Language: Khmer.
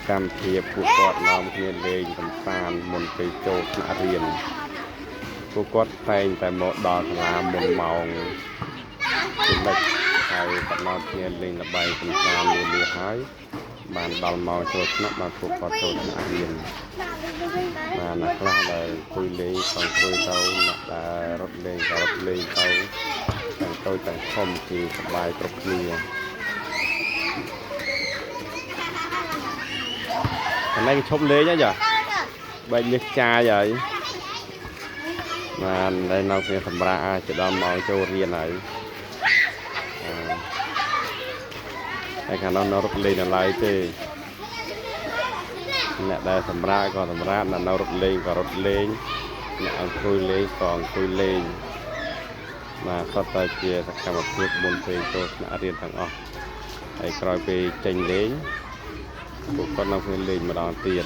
កម្មភាពពួកគាត់នាំគ្នាលេងកំសាន្តមុនពេលចូលថ្នាក់រៀនពួកគាត់តែងតែមកដល់សាលាមុនម៉ោងចំណុចហើយបណ្ដោះគ្នាលេងល្បែងកំសាន្តលឿនហើយបានដល់ម៉ោងចូលថ្នាក់បានពួកគាត់ចូលថ្នាក់រៀនបានអ្នកខ្លះដែលអង្គុយលេងក៏អង្គុយទៅអ្នកដែលរត់លេងក៏រត់លេងទៅទាំងតូចទាំងធំគឺសប្បាយគ្រប់គ្នាអានេះឈប់លេងហើយចាបែកមាសចាយហើយបានដែលនៅគ្នាសម្រាប់អាចដល់ម៉ោងចូលរៀនហើយតែខាងនោះនៅរត់លេងនៅឡើយទេអ្នកដែលសម្រាប់ក៏សម្រាប់អ្នកនៅរត់លេងក៏រត់លេងអ្នកអង្គុយលេងក៏អង្គុយលេងបាទសុទ្ធតែជាសកម្មភាពមុនពេលចូលថ្នាក់រៀនទាំងអស់ហើយក្រោយពេលចេញលេងពួកគាត់នៅគ្នាលេងម្ដងទៀត